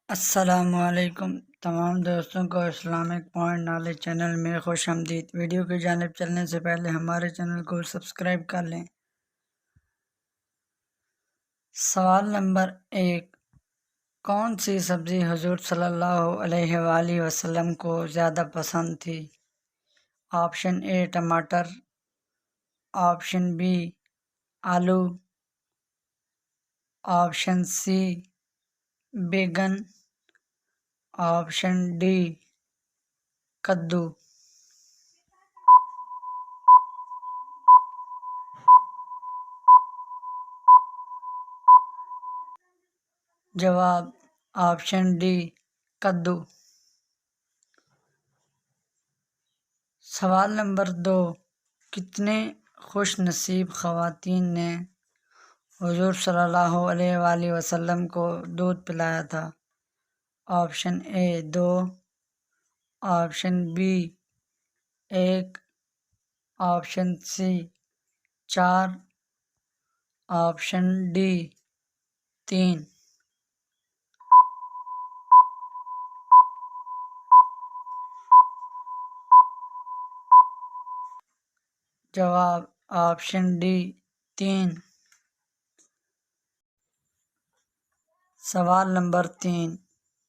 السلام علیکم تمام دوستوں کو اسلامک پوائنٹ نالج چینل میں خوش آمدید۔ ویڈیو کی جانب چلنے سے پہلے ہمارے چینل کو سبسکرائب کر لیں۔ سوال نمبر 1، کون سی سبزی حضور صلی اللہ علیہ وآلہ وسلم کو زیادہ پسند تھی؟ آپشن اے ٹماٹر، آپشن بی آلو، آپشن سی بیگن، آپشن ڈی کدو۔ جواب آپشن ڈی کدو۔ سوال نمبر 2، کتنے خوش نصیب خواتین نے حضور صلی اللہ علیہ وآلہ وسلم کو دودھ پلایا تھا؟ Option A 2، option B 1، option C 4، option D 3۔ جواب آپشن ڈی 3۔ سوال نمبر 3،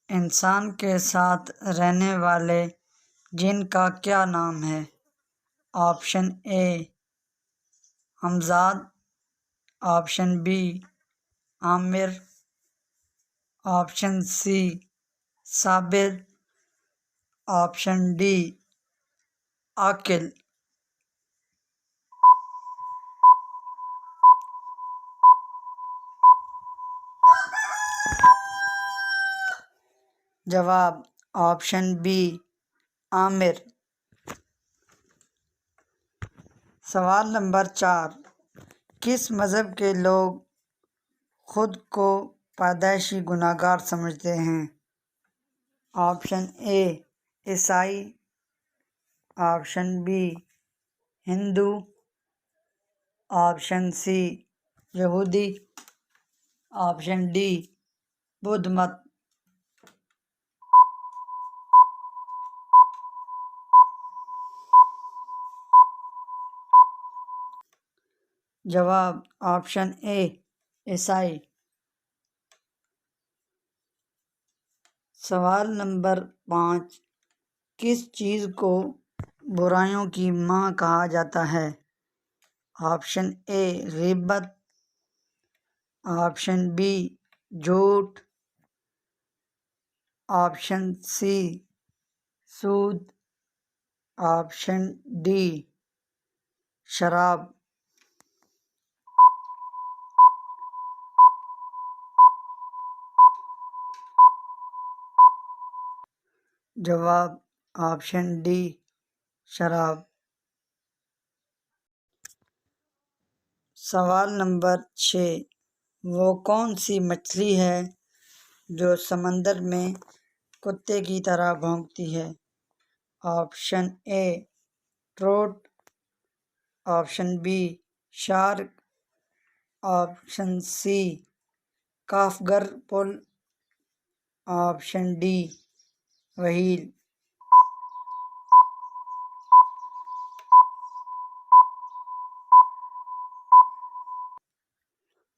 انسان کے ساتھ رہنے والے جن کا کیا نام ہے؟ آپشن اے حمزاد، آپشن بی عامر، آپشن سی صابر، آپشن ڈی عاقل۔ جواب آپشن بی عامر۔ سوال نمبر 4، کس مذہب کے لوگ خود کو پیدائشی گناہ گار سمجھتے ہیں؟ آپشن اے عیسائی، آپشن بی ہندو، آپشن سی یہودی، آپشن ڈی بدھ مت۔ جواب آپشن اے عیسائی۔ سوال نمبر 5، کس چیز کو برائیوں کی ماں کہا جاتا ہے؟ آپشن اے غیبت، آپشن بی جھوٹ، آپشن سی سود، آپشن ڈی شراب۔ جواب آپشن ڈی شراب۔ سوال نمبر 6، وہ کون سی مچھلی ہے جو سمندر میں کتے کی طرح بھونکتی ہے؟ Option A trout, option B shark, option C کافگر پل، آپشن ڈی وہیل۔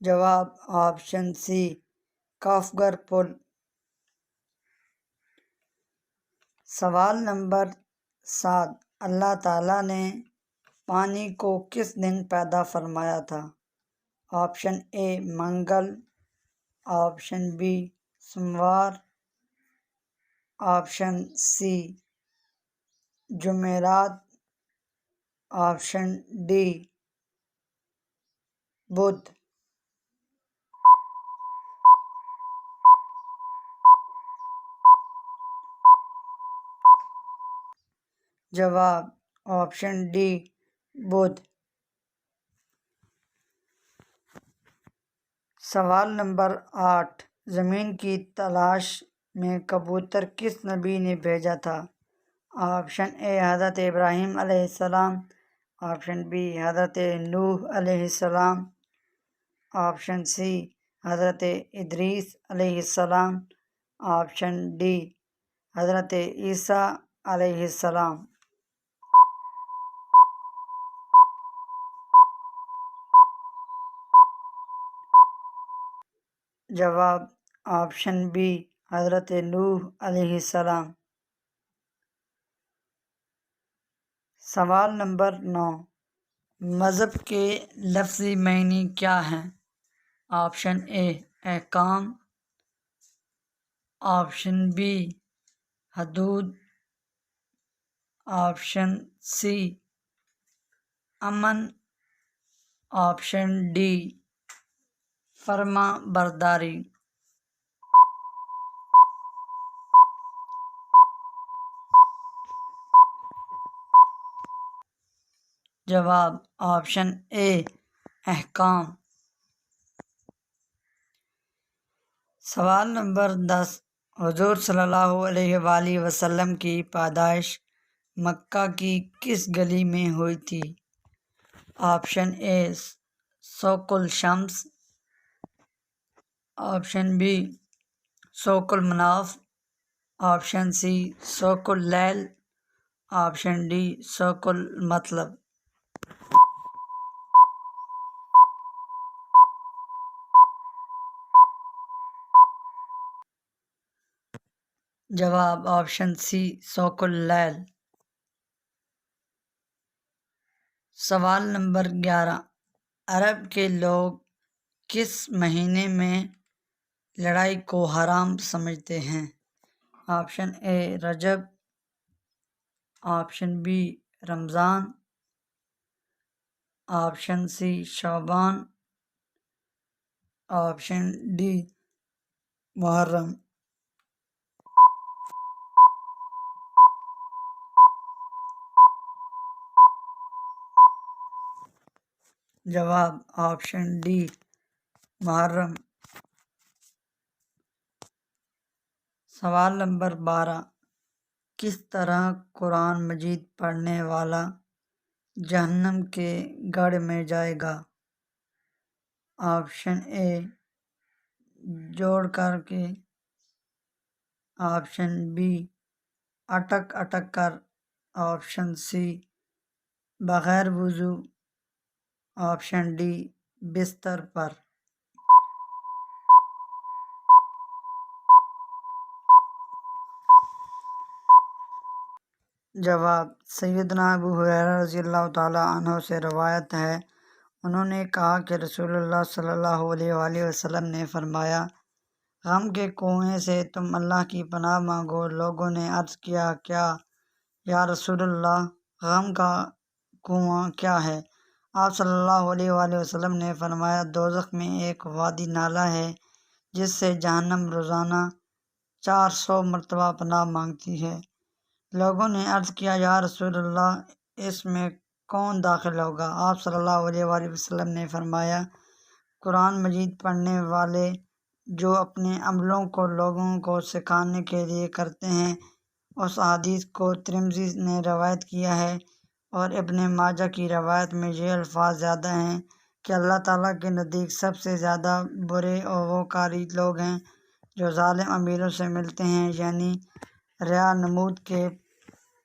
جواب آپشن سی کافگر پل۔ سوال نمبر 7، اللہ تعالیٰ نے پانی کو کس دن پیدا فرمایا تھا؟ آپشن اے منگل، آپشن بی سوموار، آپشن سی جمعرات، آپشن ڈی بدھ۔ جواب آپشن ڈی بدھ۔ سوال نمبر 8، زمین کی تلاش میں کبوتر کس نبی نے بھیجا تھا؟ آپشن اے حضرت ابراہیم علیہ السلام، آپشن بی حضرت نوح علیہ السلام، آپشن سی حضرت ادریس علیہ السلام، آپشن ڈی حضرت عیسیٰ علیہ السلام۔ جواب آپشن بی حضرت نوح علیہ السلام۔ سوال نمبر 9، مذہب کے لفظی معنی کیا ہیں؟ آپشن اے احکام، آپشن بی حدود، آپشن سی امن، آپشن ڈی فرما برداری۔ جواب آپشن اے احکام۔ سوال نمبر 10، حضور صلی اللہ علیہ وآلہ وسلم کی پیدائش مکہ کی کس گلی میں ہوئی تھی؟ آپشن اے سوق الشمس، آپشن بی سوق المناف، آپشن سی سوق اللیل، آپشن ڈی سوق المطلب۔ جواب آپشن سی سوق اللیل۔ سوال نمبر 11، عرب کے لوگ کس مہینے میں لڑائی کو حرام سمجھتے ہیں؟ آپشن اے رجب، آپشن بی رمضان، آپشن سی شعبان، آپشن ڈی محرم۔ جواب آپشن ڈی محرم۔ سوال نمبر 12، کس طرح قرآن مجید پڑھنے والا جہنم کے گڑھ میں جائے گا؟ آپشن اے جوڑ کر کے، آپشن بی اٹک اٹک کر، آپشن سی بغیر وضو، آپشن ڈی بستر پر۔ جواب سیدنا ابو ہریرہ رضی اللہ تعالیٰ عنہ سے روایت ہے، انہوں نے کہا کہ رسول اللہ صلی اللہ علیہ وآلہ وسلم نے فرمایا، غم کے کنویں سے تم اللہ کی پناہ مانگو۔ لوگوں نے عرض کیا، کیا یا رسول اللہ، غم کا کنواں کیا ہے؟ آپ صلی اللہ علیہ وآلہ وسلم نے فرمایا، دوزخ میں ایک وادی نالہ ہے جس سے جہنم روزانہ 400 مرتبہ پناہ مانگتی ہے۔ لوگوں نے عرض کیا، یا رسول اللہ، اس میں کون داخل ہوگا؟ آپ صلی اللہ علیہ وآلہ وسلم نے فرمایا، قرآن مجید پڑھنے والے جو اپنے عملوں کو لوگوں کو سکھانے کے لیے کرتے ہیں۔ اس حدیث کو ترمذی نے روایت کیا ہے، اور ابن ماجہ کی روایت میں یہ الفاظ زیادہ ہیں کہ اللہ تعالیٰ کے نزدیک سب سے زیادہ برے اور وہ کاری لوگ ہیں جو ظالم امیروں سے ملتے ہیں، یعنی ریا نمود کے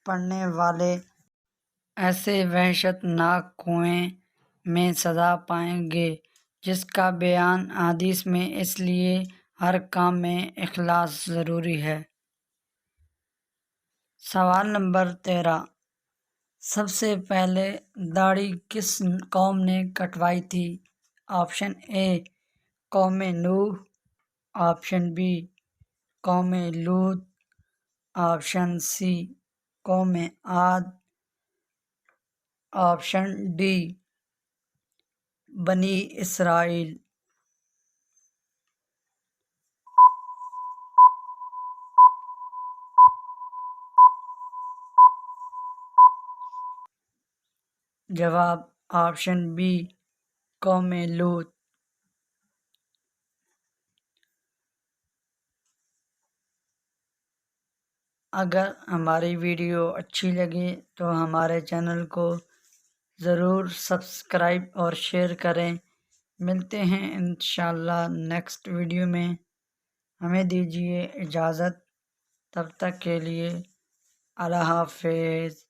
پڑھنے والے ایسے وحشت ناک کنویں میں سزا پائیں گے جس کا بیان حدیث میں، اس لیے ہر کام میں اخلاص ضروری ہے۔ سوال نمبر 13، سب سے پہلے داڑھی کس قوم نے کٹوائی تھی؟ آپشن اے قوم نوح، آپشن بی قوم لوط، آپشن سی قوم عاد، آپشن ڈی بنی اسرائیل۔ جواب آپشن بی قوم لوط۔ اگر ہماری ویڈیو اچھی لگے تو ہمارے چینل کو ضرور سبسکرائب اور شیئر کریں۔ ملتے ہیں انشاءاللہ نیکسٹ ویڈیو میں۔ ہمیں دیجیے اجازت، تب تک کے لیے اللہ حافظ۔